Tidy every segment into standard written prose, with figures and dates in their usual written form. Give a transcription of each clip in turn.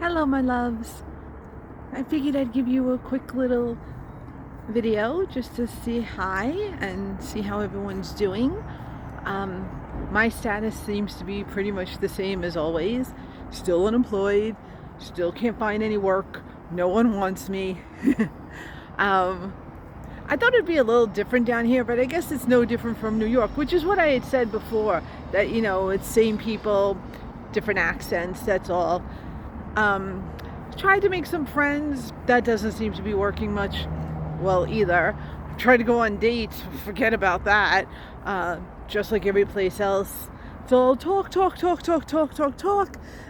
Hello, my loves. I figured I'd give you a quick little video just to say hi and see how everyone's doing. My status seems to be pretty much the same as always. Still unemployed, still can't find any work, no one wants me. I thought it'd be a little different down here, but I guess it's no different from New York, which is what I had said before, that, it's same people, different accents, that's all. Tried to make some friends. That doesn't seem to be working much well either. Tried to go on dates. Forget about that. Just like every place else. It's all talk,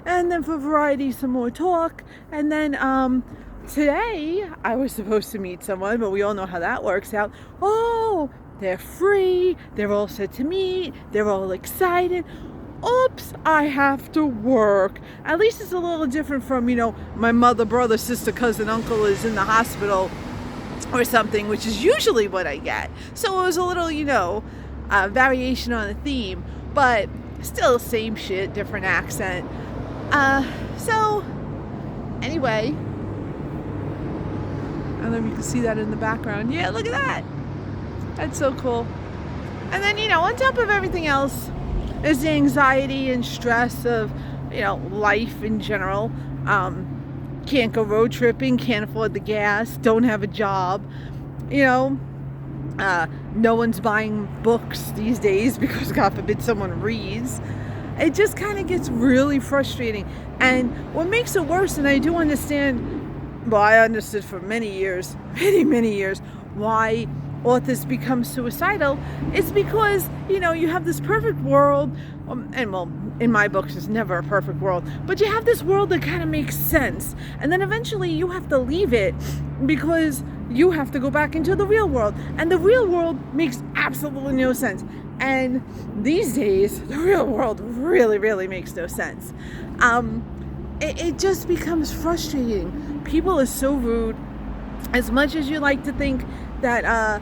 and then for variety, some more talk. And then today I was supposed to meet someone, but we all know how that works out. Oh, they're free. They're all set to meet. They're all excited. Oops, I have to work. At least it's a little different from, my mother, brother, sister, cousin, uncle is in the hospital or something, which is usually what I get. So it was a little, variation on the theme, but still same shit, different accent. So anyway, I don't know if you can see that in the background. Yeah, look at that. That's so cool. And then, on top of everything else, is the anxiety and stress of, life in general. Can't go road tripping, can't afford the gas, don't have a job. No one's buying books these days because, God forbid, someone reads. It just kind of gets really frustrating. And what makes it worse, and I do understand, well, I understood for many years, many years, why authors become suicidal. It's because you have this perfect world, and well, in my books it's never a perfect world, but you have this world that kind of makes sense, and then eventually you have to leave it because you have to go back into the real world, and the real world makes absolutely no sense. And these days the real world really makes no sense. It just becomes frustrating. People are so rude. As much as you like to think that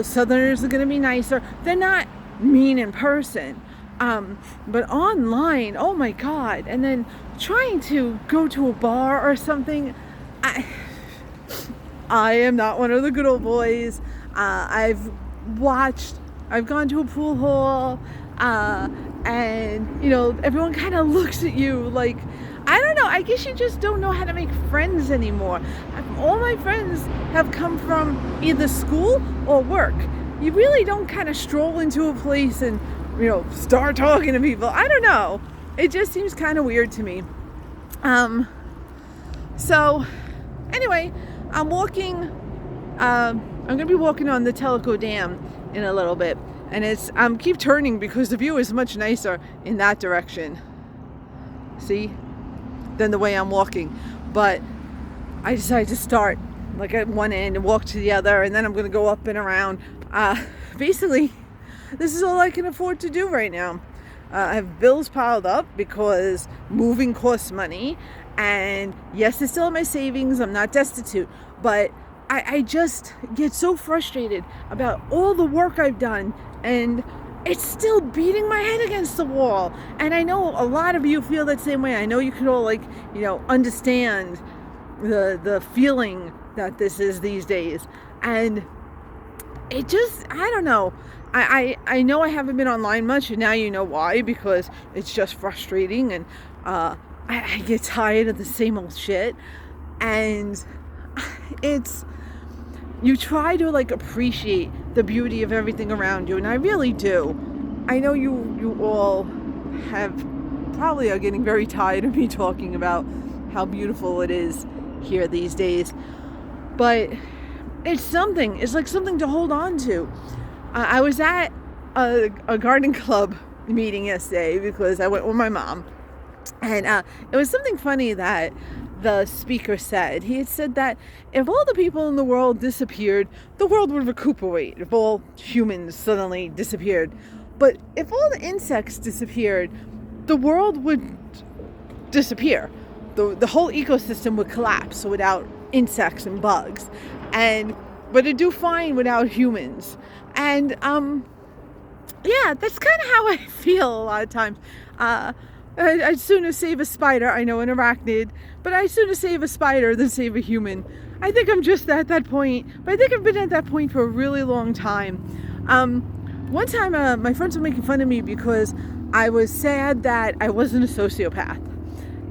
Southerners are going to be nicer, they're not mean in person, but online, oh my God. And then trying to go to a bar or something, I am not one of the good old boys. I've gone to a pool hall, and everyone kind of looks at you like, I don't know, I guess you just don't know how to make friends anymore. All my friends have come from either school or work. You really don't kind of stroll into a place and, start talking to people. I don't know. It just seems kind of weird to me. So anyway, I'm going to be walking on the Tellico Dam in a little bit. And keep turning because the view is much nicer in that direction. See? Than the way I'm walking. But I decided to start like at one end and walk to the other, and then I'm going to go up and around. Basically, this is all I can afford to do right now. I have bills piled up because moving costs money, and yes, it's still in my savings. I'm not destitute, but I just get so frustrated about all the work I've done, and it's still beating my head against the wall. And I know a lot of you feel that same way. I know you can all understand the feeling that this is these days. And it just, I don't know. I know I haven't been online much, and now you know why, because it's just frustrating, and I get tired of the same old shit. And you try to appreciate the beauty of everything around you, and I really do. I know you all probably are getting very tired of me talking about how beautiful it is here these days, but it's like something to hold on to. I was at a garden club meeting yesterday because I went with my mom, and it was something funny that the speaker said. He had said that if all the people in the world disappeared, the world would recuperate if all humans suddenly disappeared. But if all the insects disappeared, the world would disappear. The whole ecosystem would collapse without insects and bugs. But it'd do fine without humans. And yeah, that's kind of how I feel a lot of times. I'd sooner save a spider, I know, an arachnid, but I'd sooner save a spider than save a human. I think I'm just at that point, but I think I've been at that point for a really long time. One time my friends were making fun of me because I was sad that I wasn't a sociopath.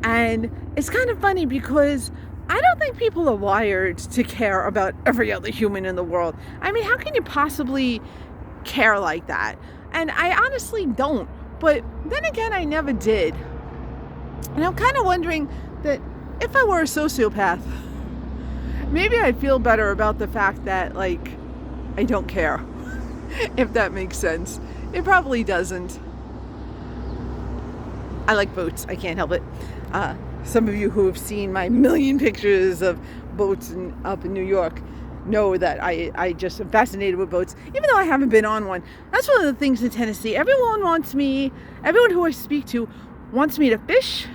And it's kind of funny because I don't think people are wired to care about every other human in the world. I mean, how can you possibly care like that? And I honestly don't. But then again, I never did. And I'm kind of wondering that if I were a sociopath, maybe I'd feel better about the fact that, like, I don't care. If that makes sense. It probably doesn't. I like boats. I can't help it. Some of you who have seen my million pictures of boats up in New York know that I just am fascinated with boats, even though I haven't been on one. That's one of the things in Tennessee. Everyone who I speak to wants me to fish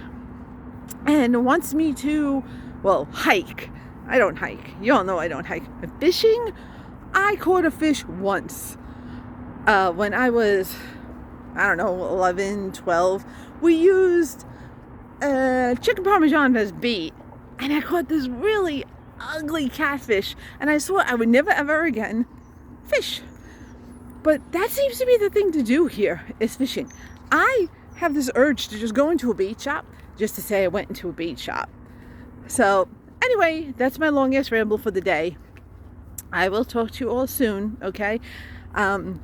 and wants me to, well, hike. I don't hike. You all know I don't hike. But fishing, I caught a fish once. When I was, I don't know, 11, 12, we used chicken parmesan as bait, and I caught this really ugly catfish, and I swore I would never ever again fish. But that seems to be the thing to do here, is fishing. I have this urge to just go into a bait shop just to say I went into a bait shop. So anyway, that's my longest ramble for the day. I will talk to you all soon, okay?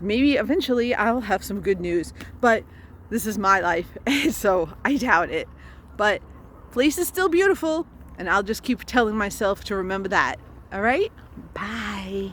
Maybe eventually I'll have some good news, but this is my life, so I doubt it. But place is still beautiful, and I'll just keep telling myself to remember that. All right? Bye.